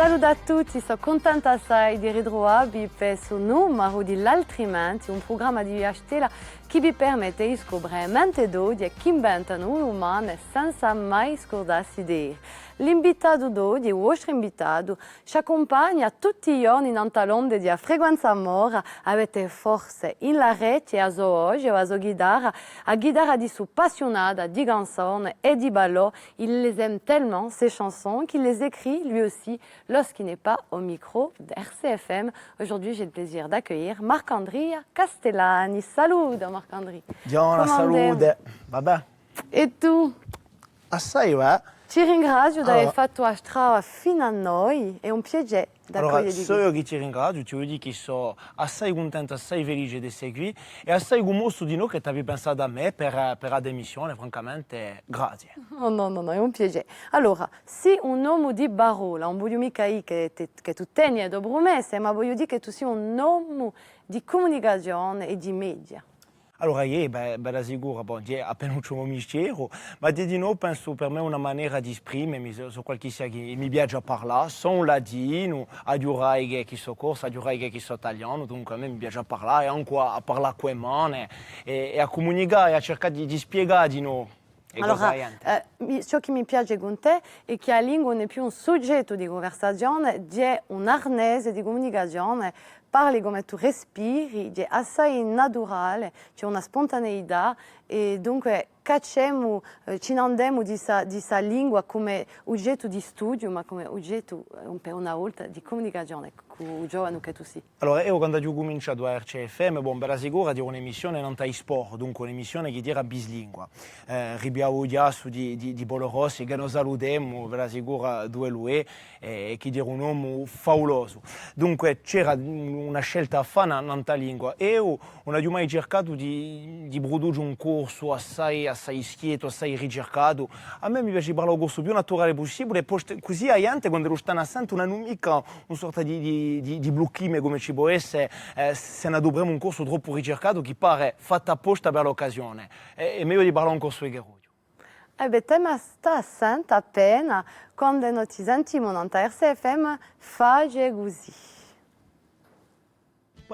Saluto a tutti, sono contenta assai di ritrovarvi per il numero di L'Altrimenti, un programma di Via Stella che vi permette di scoprire mente d'oggi e che inventano un umano senza mai scordarsi di dire. L'invitato d'oggi, il vostro invitato, ci accompagna tutti i giorni in onde di frequenza mora. Avete forse in la rete a oggi a guidare di su passionnata di canzoni et di ballons. Il les aime tellement, ces chansons, qu'il les écrit lui aussi lorsqu'il n'est pas au micro d'RCFM. Aujourd'hui, j'ai le plaisir d'accueillir Marc-André Castellani. Salut Marc-André. Buona salute, vabbè. E tu? Assai, va? Ti ringrazio di aver fatto la strada fino a noi, è un piacere d'accogliere Allora, so io che ti ringrazio, ti voglio dire che sono assai contento, assai felice di essere qui e assai commosso di noi che ti avevi pensato a me per la demissione, francamente, grazie. Oh, no, è un piacere. Allora, se un uomo di parola, non voglio mica dire che tu tieni da promesse, ma voglio dire che tu sei un uomo di comunicazione e di media. Allora, io, bella sicura, bon, appena un mistero, ma di nuovo penso per me una maniera di esprimermi, su qualcosa che mi piace parlare, sono latino, adorare che so corso, adorare che so italiano, dunque a me mi piace parlare, anche a parlare con le mani e a comunicare, a cercare di spiegare di nuovo. Allora, ciò che mi piace con te è che la lingua non è più un soggetto di conversazione, è un arnese di comunicazione. Parli come tu respiri, è assai naturale, c'è una spontaneità e dunque cacciamo, ci andiamo di questa lingua come oggetto di studio, ma come oggetto per una volta di comunicazione con i giovani che tu sei. Allora, io quando ho cominciato a RCFM, per la sicura, era un'emissione non tai sport, dunque un'emissione che era bislingua. Ribiamo già su di Polo Rossi, che noi salutiamo, per la sicura, due lui, e che era un uomo favoloso. Dunque c'era una scelta a fare in tale lingua. Io non ho mai cercato di produrre un corso assai schieto, assai ricercato. A me mi piace parlare un corso più naturale possibile, e poi così a gente quando lo stanno assente non mica una sorta di blocchime come ci può essere se ne dovremmo un corso troppo ricercato che pare fatto apposta per l'occasione. È meglio di parlare un corso di Geruglio. Te ma sta assente appena quando noi ti sentiamo in RCFM fare così.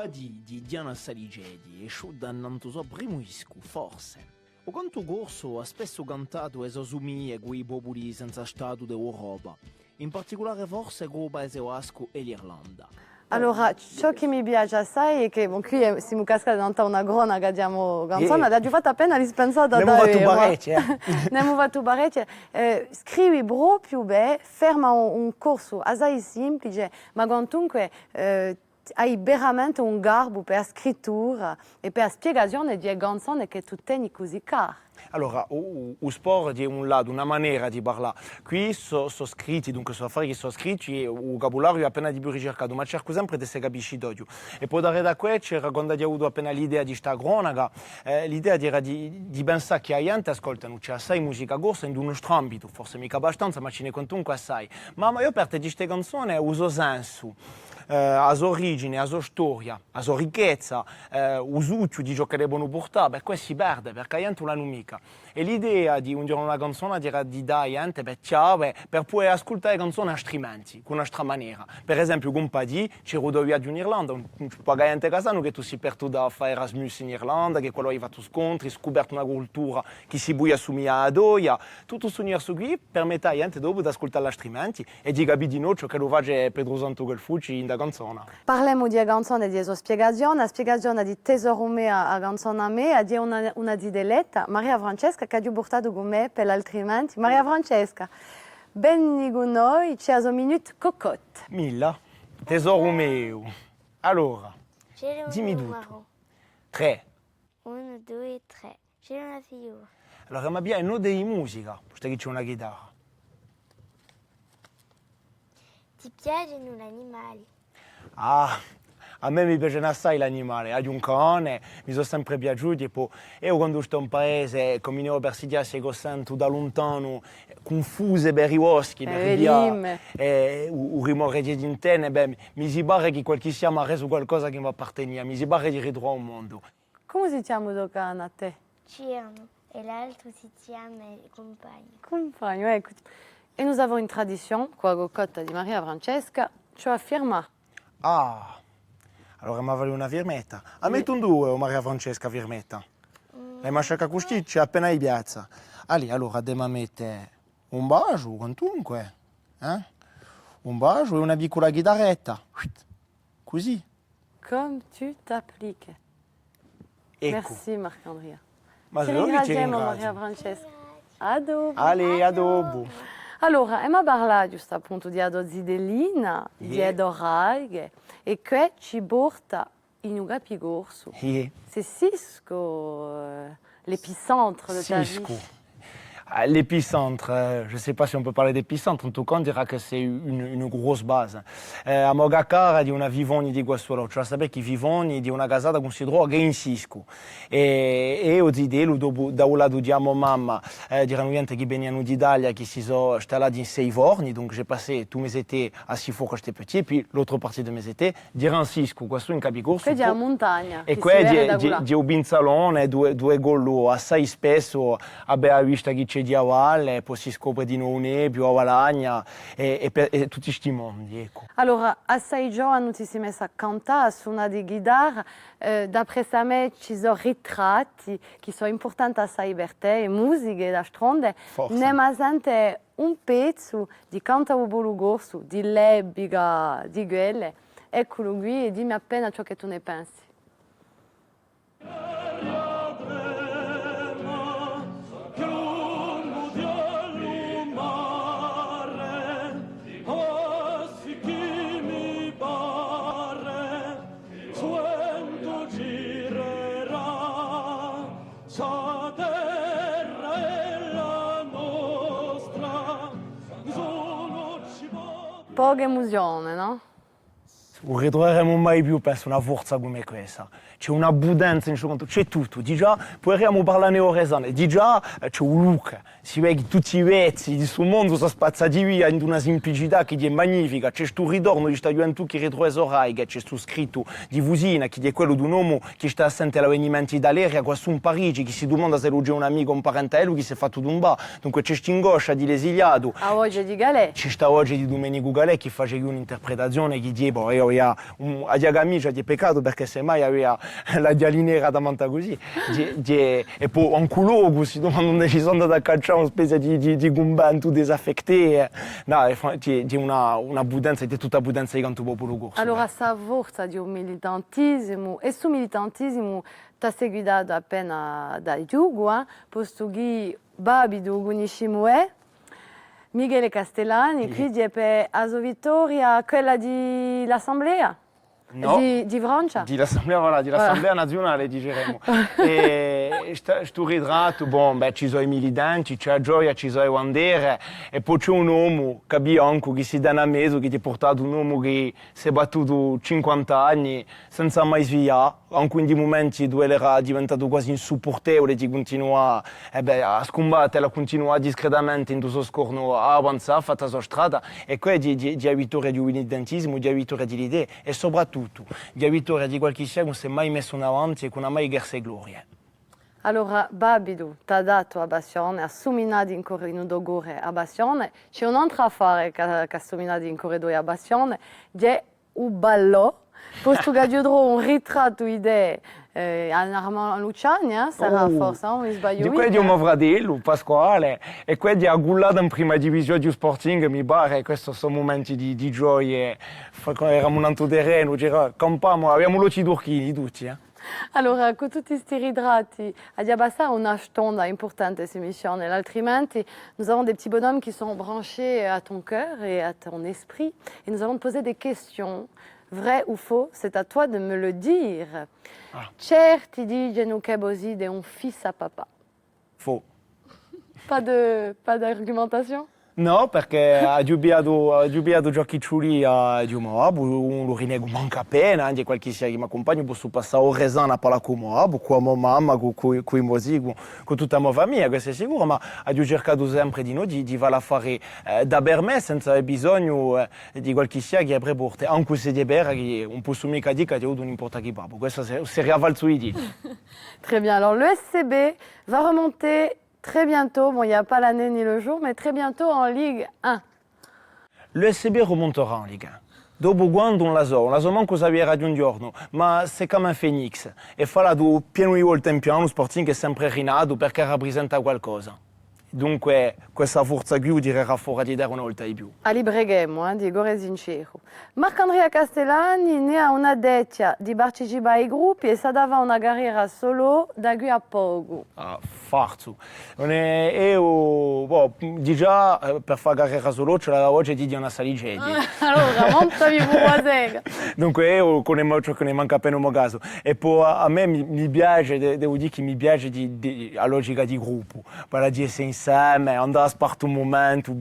Di Diana Saligedi e ciò dannanto so primo iscu, forse. O quanto corso ha spesso cantato esosumie quei popoli senza stato d'Europa, in particolare forse con il Paese Basco e l'Irlanda. Allora, ciò che mi piace assai è che qui siamo cascati in una grona che abbiamo canzone, abbiamo fatto appena rispensata da Ne abbiamo fatto parecchie. Ne abbiamo fatto parecchie. Scrivi proprio bene, ferma un corso assai semplice, ma comunque hai veramente un garbo per la scrittura e per la spiegazione di canzoni che tu tieni così caro. Allora, lo sport è un lato, una maniera di parlare. Qui sono scritti, dunque sono affari che sono scritti e il vocabolario è appena di più ricercato, ma cerco sempre di se capisci dopo. E poi da qui c'era quando ho avuto appena l'idea di sta cronaca, l'idea era di pensare che la gente ascoltano, c'è assai musica corsa in uno ambito, forse mica abbastanza, ma ce ne comunque assai. Ma io per te di queste canzoni uso senso. A sua origine, a sua storia, a sua ricchezza, usuccio di ciò che devono portare, per questo si perde, perché la gente non l'hanno mica. E l'idea di undire una canzone era di dare a gente per chiave, per poi ascoltare canzoni a strumenti, con una strana maniera. Per esempio, con Padì, c'ero da viaggio in Irlanda, un pagante casano che tu si perdu da fare Erasmus in Irlanda, che quello hai fatto scontri, scoperto una cultura che si buia assomiglia a Doia. Tutto questo qui permette a gente dopo di ascoltare gli strumenti e di capire di noi ciò che lo fa Pedro Santo Gelfucci in canzone. Parliamo di canzone e di sua spiegazione, la spiegazione di Tesoro me a canzone a me, di una di deletta, Maria Francesca, che ha portato con me per l'altrimenti. Maria Francesca, benni con noi, c'è a minute cocotte. Milla, tesoro mio. Allora, dimmi tutto. 3. 1, 2, 3. C'è una figura. Allora, ma abbiamo noi di musica, perché c'è una chitarra. Ti piacciono gli animali? Ah, a me mi piace assai l'animale, ho un cane, mi sono sempre piaciuti e poi io quando sto in paese comincio per studiare che sento da lontano confuse per i boschi, per via un rumore di interne, mi si pare che qualche sia mi ha reso qualcosa che mi apparteneva, mi si pare di ritrovare un mondo. Come si chiama il cane a te? Cirno e l'altro si chiama Compagno. Compagno, ecco. Et nous avons une tradition, qua cotta di Maria Francesca, cioè firma. Ah, allora mi vale una firmetta. A me tu due, Maria Francesca, firmetta. E ma cerca costiccia appena in piazza. Allora devo mettere un bacio, quantunque. Un bacio e una piccola chitarretta. Così. Comme tu t'appliques. Ecco. Merci Marc-Andrea. Ma Ci se lo dici ringraziamo Maria ringrazio. Francesca. A dopo. A dopo. Allora, Emma parla giusto appunto di Ado Zidelina, di Yeah. Edo Raig, e che ci porta in un capigorso. C'est Cisco, l'épicentre de ta vie. Cisco. L'épicentre, je ne sais pas si on peut parler d'épicentre, en tout cas on dira que c'est une grosse base. A Mogacara di una vivoni di Guassuolo, cioè sapete che vivoni di una casata con si droga in Cisco. E o zidelu da un lato di amo mamma, diranno niente che venivano d'Italia, qui si sono installati in 6 vorni, donc j'ai passé tous mes étés à Sifo quand j'étais petit, puis l'autre partie de mes étés, diranno Cisco, questo in Capigorso. Che è a montagna. E che qui si vede da là. di un binzalone, due gollo assai spesso, abbiamo visto che c'è di a valle, poi si scopre di nuovo nebbio, a Valagna e tutti questi mondi, ecco. Allora, assai giovani ci si è messa a cantare, a suonare di chitarra. D'après sa me ci sono ritratti che sono importanti assai per te, e musiche da stronde. Forse. Ne ma sente un pezzo di Canta o Bolugorsu, di Lebbiga, di Guelle. Eccolo qui e dimmi appena ciò che tu ne pensi. Poca emozione, no? Non ritroveremo mai più, penso, una forza come questa. C'è un'abbondanza in questo conto, c'è tutto. Di già, potremmo parlare neoresane, di già c'è un look, si vede che tutti i vezzi di questo mondo sono spazzati via in una semplicità che è magnifica. C'è questo ritorno di questa gioventù che ritrova orai, c'è questo scritto di Vusina, che è quello di un uomo che sta assente all'avvenimento d'Aleria, questo in Parigi, che si domanda se lui è un amico o un parentello, che si è fatto d'un bar. Dunque c'è questa ingoscia di l'esiliato. A oggi di Galè. C'è sta oggi di Domenico Galè che faceva un'interpretazione che dice, io a Diagamicia di peccato perché semmai aveva la dialinera da manta così. E poi un culo si domanda se ci sono da cacciare una specie di gumbanto disaffetté. No, c'è un'abbondanza, è tutta abbondanza di canto popolo corso. Allora, sa forza di un militantismo, e su militantismo ti sei guidato appena da Giugo, posto che Babido Guniscimue, Michele Castellani, qui per Aso Vittoria, quella di l'Assemblea, No. di Francia. Dell'Assemblea, voilà, dell'Assemblea nazionale, diremo. E sto ritratto, ci sono i militanti, c'è la gioia, ci sono le bandere, e poi c'è un uomo, che bianco, che si dà a mezzo, che ti ha portato un uomo che si è battuto 50 anni senza mai sviare, anche in dei momenti dove era diventato quasi insupportabile di continuare a scombattere, a continuare discretamente in questo scorno a avanzare, a fare la sua strada, e qui è di vittoria di un militantismo, di vittoria di idee, e soprattutto di vittoria di qualche sia che non si è mai messo in avanti e che non ha mai gerse gloria. Allora, Babido ti ha dato a Bassione, ha somminato in corridoio gore a Bassione. C'è un'altra affare che ha somminato in corridoio a Bassione, è un ballo, posto che dietro un ritratto idee a Armand Luciani, sarà forse, mi sbaglio. Di quelli di mio fratello, Pasquale, e quelli di agullata in prima divisione di Sporting, mi pare, questi sono momenti di gioia. Quando eravamo in antoterreno, campavamo, abbiamo l'occhi turchini tutti. Allora, con tutti questi ritratti, a Diabassa, on a stonda importante cette mission. Altrimenti, nous avons des petits bonhommes qui sont branchés à ton cœur et à ton esprit. Et nous allons te poser des questions. Vrai ou faux, c'est à toi de me le dire. Certi dicono che Boside è un fils à papa. Faux. Pas d'argumentation? No, perché ha giubiato Giochicciuli di Moab, un lo rinego manca appena, anche qualche sia che mi accompagna, posso passare orezana a parlare con Moab, con mia mamma, con i mosi, con tutta la mia famiglia, questo è sicuro, ma ha cercato sempre di noi di fare fare da per me senza bisogno di qualche sia che è preporte, anche se è vero che un po' su mica dica che non importa chi papo, questo si riavalzo di dire. Très bien, alors le SCB va remonter très bientôt, bon il n'y a pas l'année ni le jour, mais très bientôt en Ligue 1. L'USB remonterà in Liga 1. Dopo quando non la so manco sapere di un giorno, ma se come Phoenix e fa la tua pieno di volte in piano, Sporting è sempre rinato perché rappresenta qualcosa. Dunque questa forza qui tirerà fuori di dare una volta di più. Ali Breghemo, di Gore Sincero. Marc-Andrea Castellani ne ha una deccia di partecipare ai gruppi e sa dava una carriera solo da qui a poco. Ah, farzo. Io, di già per fare carriera solo ce l'avevo oggi di una saligedi. Allora, montami buonasera. Dunque io con ciò che ne manca appena un caso. E poi a me mi piace, devo dire che mi piace la logica di gruppo. Per di essere insieme, andare a spartire un momento,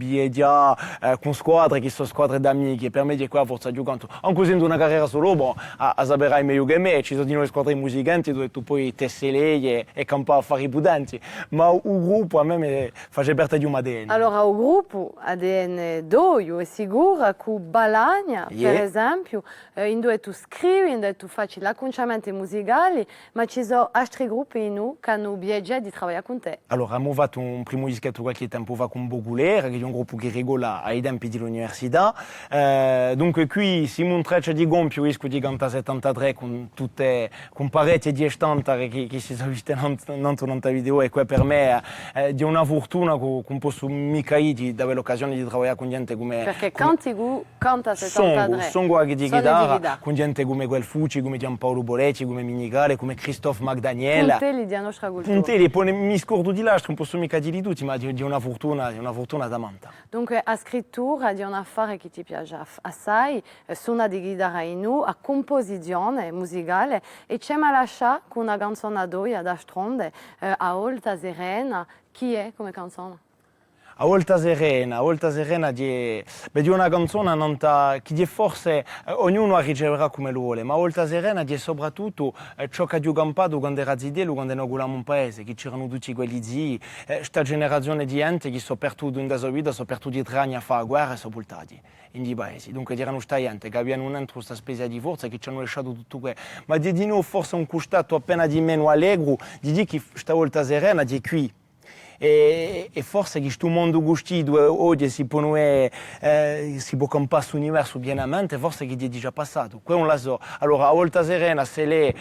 con squadre che sono squadre d'amici. Per me di qua forza giocando. Anche se una carriera solo, a sapere meglio che me, ci sono di noi squadre musicanti dove tu puoi tessere lei e campare a fare i pudenti. Ma un gruppo a me mi fa parte di un ADN. Allora, il gruppo ADN Doio è sicuro che Balagna, per esempio, in dove tu scrivi, in dove tu fai l'acconciamento musicale, ma ci sono altri gruppi in noi che hanno piacere di lavorare con te. Allora, abbiamo fatto un primo dischetto qualche tempo fa con Bogulera, che è un gruppo che regola ai tempi dell'università. Dunque qui siamo un treccia di gonfio, rischio di cantare 73 con parecchie di standard che si sono viste in video e qua per me è di una fortuna che posso mica di avere l'occasione di lavorare con gente come... Perché canti tu canta 73. Sono di chitarra con gente come Guelfucci, come Giampaolo Boletti, come Minigale, come Christophe Magdaniel. Puntelli di nostra cultura. Puntelli, poi mi scordo di là, non posso mica dire tutti, ma di una fortuna da manta. Dunque, a scrittura di un affare che ti piace assai, suona di chitarra in nu, a composizione musicale e c'è ma lascia con una canzone a doia da stronde, a Olta Serena. Chi è come canzone? A Olta Serena di una canzone che forse ognuno riceverà come lo vuole, ma Olta Serena è soprattutto ciò che ha campato quando era zidelo, quando inauguriamo un paese, che c'erano tutti quelli zii, questa generazione di gente che soprattutto in questa vita, soprattutto di 3 anni a fare la guerra, sono portati in dei paesi. Dunque c'erano questa gente che avevano dentro questa specie di forza che ci hanno lasciato tutto questo. Ma di noi forse un costato appena di meno allegro, di dire che questa Olta Serena è qui. E forse che questo mondo gustido oggi si può campare sull'universo pienamente, forse che è già passato, quello non la so. Allora a Olta Serena se lei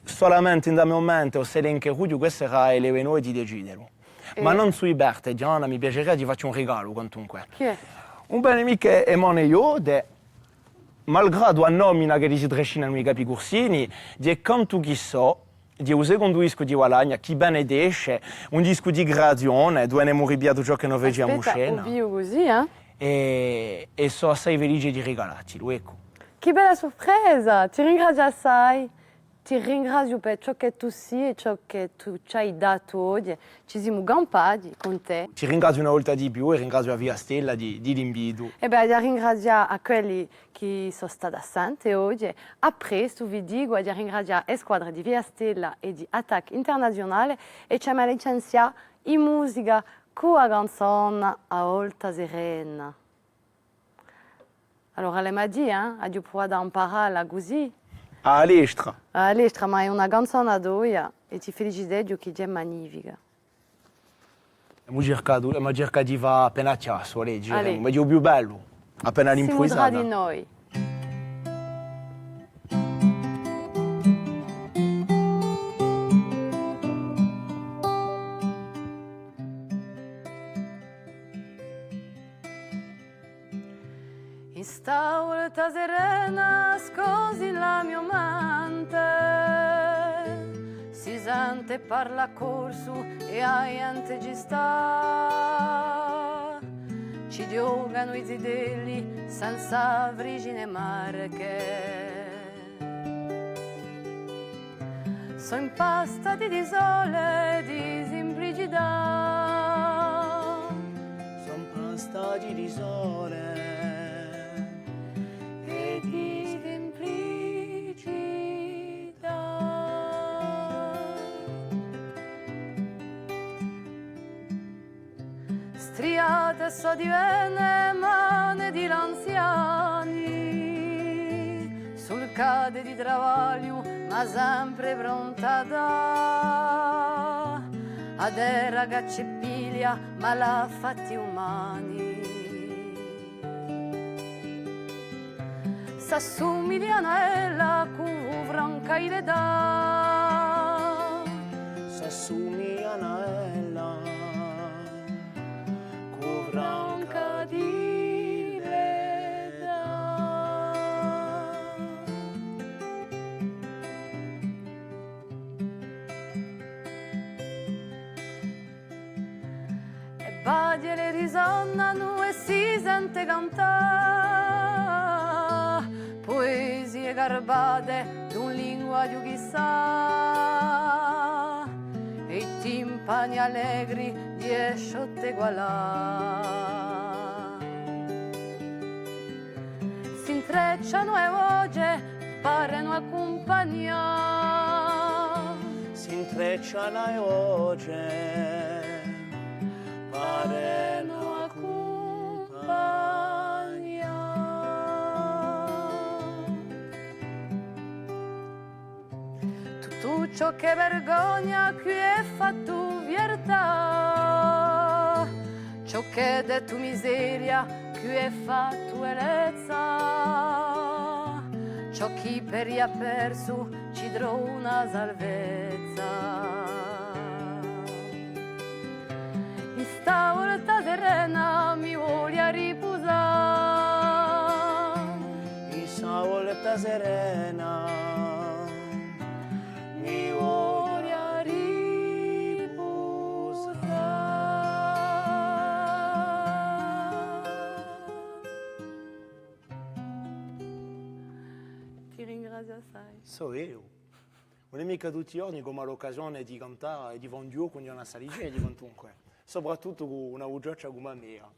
solamente in da momento o se lei in che rudio, questo sarà il noi di deciderlo. Ma non sui Berte, Gianna, mi piacerebbe di farci un regalo quantunque. Chi è? Un bene amico è Mone io, malgrado la nomina che si trascinano i capi corsini, di canto chi so, di un secondo disco di Guadagna, chi benedesce, un disco di gradione, dove ne ripiato ciò che noi vediamo in scena. Aspetta, così, E sono assai felice di regalartelo, ecco. Che bella sorpresa! Ti ringrazio assai. Ti ringrazio per ciò che tu sei e ciò che tu ci hai dato oggi. Ci siamo gampati con te. Ti ringrazio una volta di più e ringrazio la Via Stella di l'invito. E beh, ti ringrazio a quelli che sono stati assenti oggi. A presto, vi dico, di ringraziare la squadra di Via Stella e di Attack Internazionale e ci abbiamo licenziato in musica con la canzone a Olta Serena. Allora, lei mi ha detto, ha provato a imparare così. A Lestra. A Lestra, ma è una canzone a doia e ti felicito che è magnifica. Abbiamo cercato di fare appena a chiasso, leggi, ma è più bello, appena l'improvvisata. Siamo tra di noi. In sta Olta Serena scosi la mia mente, si sente parla corso e a gente ci sta, ci diogano i zidelli senza vrigine marche, sono impastati di sole e di semplicità, sono impastati di sole di semplicità. Striate so di vene mani di l'anziani, sul cade di travaglio ma sempre pronta da a dei ragazzi piglia malafatti umani. S'assomigliano a ella cuvranca i le dà. S'assomigliano a ella cuvranca di le dà. E badie le risonnano e si sente cantare poesie garbate d'un linguaggio chissà e i timpani allegri di esciotte gualà. Si intrecciano e voce parano accompagnare. Si intrecciano e voce parano tutto ciò che vergogna qui è fatto viertà, ciò che è detto miseria qui è fatto elezza, ciò chi per ha perso ci drò una salvezza. In sta volta serena mi voglia riposare, in sta volta serena mi voglia riposare. Ti ringrazio assai. So io. Non è mica tutti i giorni come ho l'occasione di cantare e di fare un duo con una saligia e di quantunque. Soprattutto con una voce come la mia.